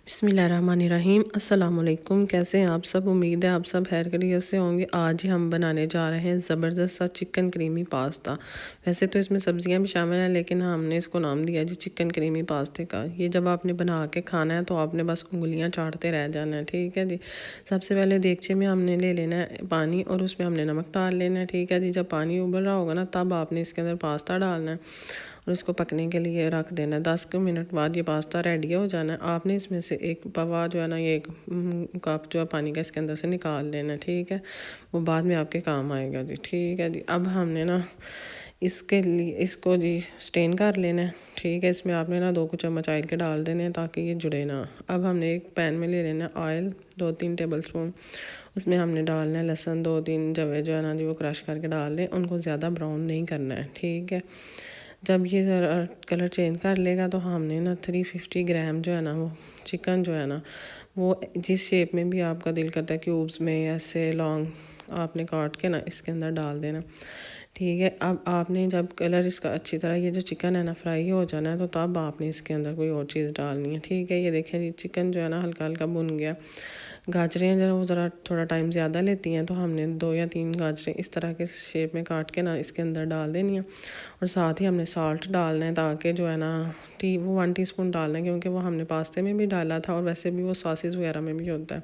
बिस्मिल्लाहिर्रहमानिर्रहीम। अस्सलाम वालेकुम। कैसे हैं आप सब? उम्मीद है आप सब खैर खैरियत से होंगे। आज ही हम बनाने जा रहे हैं ज़बरदस्त सा चिकन क्रीमी पास्ता। वैसे तो इसमें सब्जियां भी शामिल हैं, लेकिन हमने इसको नाम दिया जी चिकन क्रीमी पास्ते का। ये जब आपने बना के खाना है तो आपने बस उंगलियां चाटते रह जाना है, ठीक है जी। सबसे पहले देगचे में हमने ले लेना है पानी और उसमें हमने नमक डाल लेना है, ठीक है जी। जब पानी उबल रहा होगा ना, तब आपने इसके अंदर पास्ता डालना है और इसको पकने के लिए रख देना है। 10 मिनट बाद ये पास्ता रेडी हो जाना है। आपने इसमें से एक पवा जो है ना, ये एक कप जो है पानी का इसके अंदर से निकाल लेना है, ठीक है। वो बाद में आपके काम आएगा जी, ठीक है जी। अब हमने ना इसके लिए इसको जी स्टेन कर लेना है, ठीक है। इसमें आपने ना 2 चम्मच ऑयल के डाल देने हैं ताकि ये जुड़े ना। अब हमने एक पैन में ले लेना है ऑयल 2-3 टेबल स्पून। उसमें हमने डालना है लहसुन 2-3 जवे जो है ना जी, वो क्रश करके डाल लें। उनको ज़्यादा ब्राउन नहीं करना है, ठीक है। जब ये ज़रा कलर चेंज कर लेगा तो हमने ना 350 ग्राम जो है ना, वो चिकन जो है ना, वो जिस शेप में भी आपका दिल करता है, क्यूब्स में ऐसे लॉन्ग आपने काट के ना इसके अंदर डाल देना, ठीक है। अब आपने जब कलर इसका अच्छी तरह ये जो चिकन है ना फ्राई हो जाना है, तो तब आपने इसके अंदर कोई और चीज़ डालनी है, ठीक है। ये देखें जी चिकन जो है ना हल्का हल्का भुन गया। गाजरें जरा वो ज़रा थोड़ा टाइम ज़्यादा लेती हैं, तो हमने 2 या 3 गाजरें इस तरह के शेप में काट के ना इसके अंदर डाल देनी है। और साथ ही हमने साल्ट डालना है, ताकि जो है ना वो 1 टीस्पून डालना है, क्योंकि वो हमने पास्ते में भी डाला था और वैसे भी वो सॉसेस वगैरह में भी होता है।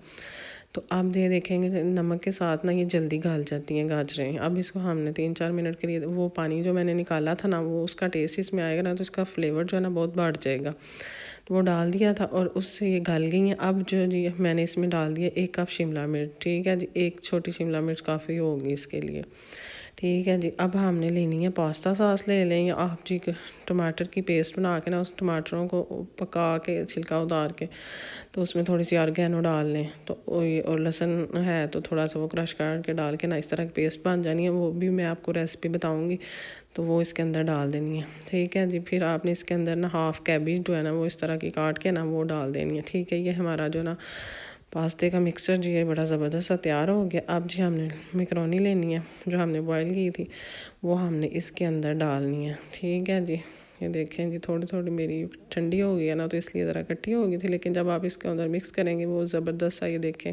तो अब ये देखेंगे नमक के साथ ना ये जल्दी गल जाती हैं गाजरें। अब इसको हमने 3-4 मिनट के लिए, वो पानी जो मैंने निकाला था ना, वो उसका टेस्ट इसमें आएगा ना, तो इसका फ्लेवर जो है ना बहुत बढ़ जाएगा। तो वो डाल दिया था और उससे ये गल गई हैं। अब जो जी मैंने इसमें डाल दिया 1 कप शिमला मिर्च, ठीक है जी। 1 छोटी शिमला मिर्च काफ़ी होगी इसके लिए, ठीक है जी। अब हमने लेनी है पास्ता सॉस ले लें, या आप जी टमाटर की पेस्ट बना के ना उस टमाटरों को पका के छिलका उतार के तो उसमें थोड़ी सी ऑर्गेनो डाल लें। तो और लहसुन है तो थोड़ा सा वो क्रश करके डाल के ना इस तरह की पेस्ट बन जानी है। वो भी मैं आपको रेसिपी बताऊंगी, तो वो इसके अंदर डाल देनी है, ठीक है जी। फिर आपने इसके अंदर ना हाफ़ कैबेज जो है ना, वो इस तरह की काट के ना वो डाल देनी है, ठीक है। ये हमारा जो ना पास्ते का मिक्सचर जी ये बड़ा ज़बरदस्त सा तैयार हो गया। अब जी हमने मैकरोनी लेनी है जो हमने बॉईल की थी, वो हमने इसके अंदर डालनी है, ठीक है जी। ये देखें जी थोड़ी थोड़ी मेरी ठंडी हो गई है ना, तो इसलिए ज़रा इकट्ठी हो गई थी, लेकिन जब आप इसके अंदर मिक्स करेंगे वो ज़बरदस्त सा ये देखें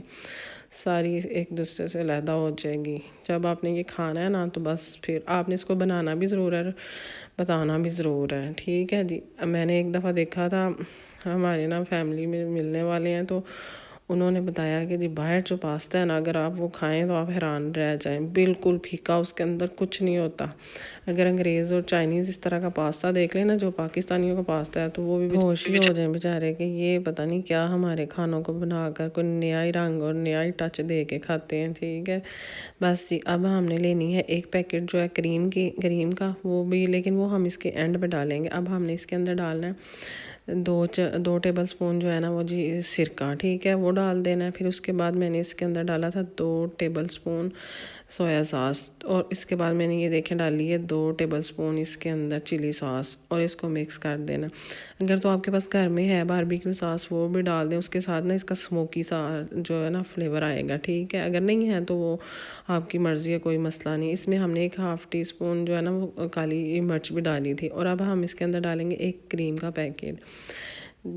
सारी एक दूसरे से अलहदा हो जाएगी। जब आपने ये खाना है ना, तो बस फिर आपने इसको बनाना भी ज़रूर है, बताना भी ज़रूर है, ठीक है जी। मैंने एक दफ़ा देखा था, हमारे ना फैमिली में मिलने वाले हैं, तो उन्होंने बताया कि जी बाहर जो पास्ता है ना, अगर आप वो खाएं तो आप हैरान रह जाएं, बिल्कुल फीका, उसके अंदर कुछ नहीं होता। अगर अंग्रेज़ और चाइनीज़ इस तरह का पास्ता देख लें ना, जो पाकिस्तानियों का पास्ता है, तो वो भी होश ही हो जाए बेचारे कि ये पता नहीं क्या हमारे खानों को बनाकर कोई नया ही रंग और नया ही टच दे के खाते हैं, ठीक है। बस जी अब हमने लेनी है 1 पैकेट जो है क्रीम का, वो भी, लेकिन वो हम इसके एंड पे डालेंगे। अब हमने इसके अंदर डालना है 2 टेबल स्पून जो है ना वो जी सिरका, ठीक है, वो डाल देना है। फिर उसके बाद मैंने इसके अंदर डाला था 2 टेबल स्पून सोया सॉस, और इसके बाद मैंने ये देखें डाली है 2 टेबल स्पून इसके अंदर चिली सॉस, और इसको मिक्स कर देना। अगर तो आपके पास घर में है बारबेक्यू सॉस, वो भी डाल दें उसके साथ ना, इसका स्मोकी सा जो है ना फ्लेवर आएगा, ठीक है। अगर नहीं है तो वो आपकी मर्ज़ी है, कोई मसला नहीं। इसमें हमने 1 हाफ़ टी स्पून जो है ना वो काली मिर्च भी डाली थी। और अब हम इसके अंदर डालेंगे 1 क्रीम का पैकेट।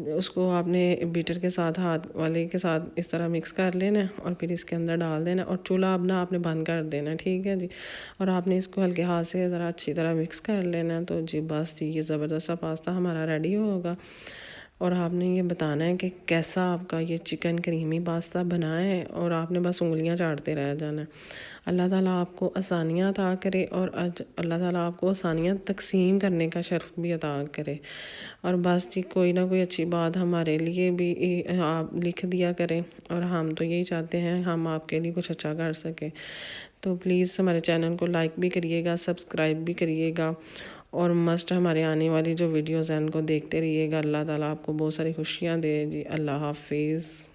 उसको आपने बीटर के साथ, हाथ वाले के साथ इस तरह मिक्स कर लेना है और फिर इसके अंदर डाल देना, और चूल्हा अपना आपने बंद कर देना, ठीक है जी। और आपने इसको हल्के हाथ से ज़रा अच्छी तरह मिक्स कर लेना है। तो जी बस जी ये ज़बरदस्त सा पास्ता हमारा रेडी होगा। और आपने ये बताना है कि कैसा आपका ये चिकन क्रीमी पास्ता बना है, और आपने बस उंगलियां चाटते रह जाना है। अल्लाह ताला आपको आसानियाँ अता करे, और अल्लाह ताला आपको आसानियाँ तकसीम करने का शर्फ भी अता करे। और बस जी कोई ना कोई अच्छी बात हमारे लिए भी आप लिख दिया करें, और हम तो यही चाहते हैं हम आपके लिए कुछ अच्छा कर सकें। तो प्लीज़ हमारे चैनल को लाइक भी करिएगा, सब्सक्राइब भी करिएगा, और मस्ट हमारे आने वाली जो वीडियोज़ हैं उनको देखते रहिएगा। अल्लाह ताला आपको बहुत सारी खुशियाँ दे जी। अल्लाह हाफिज़।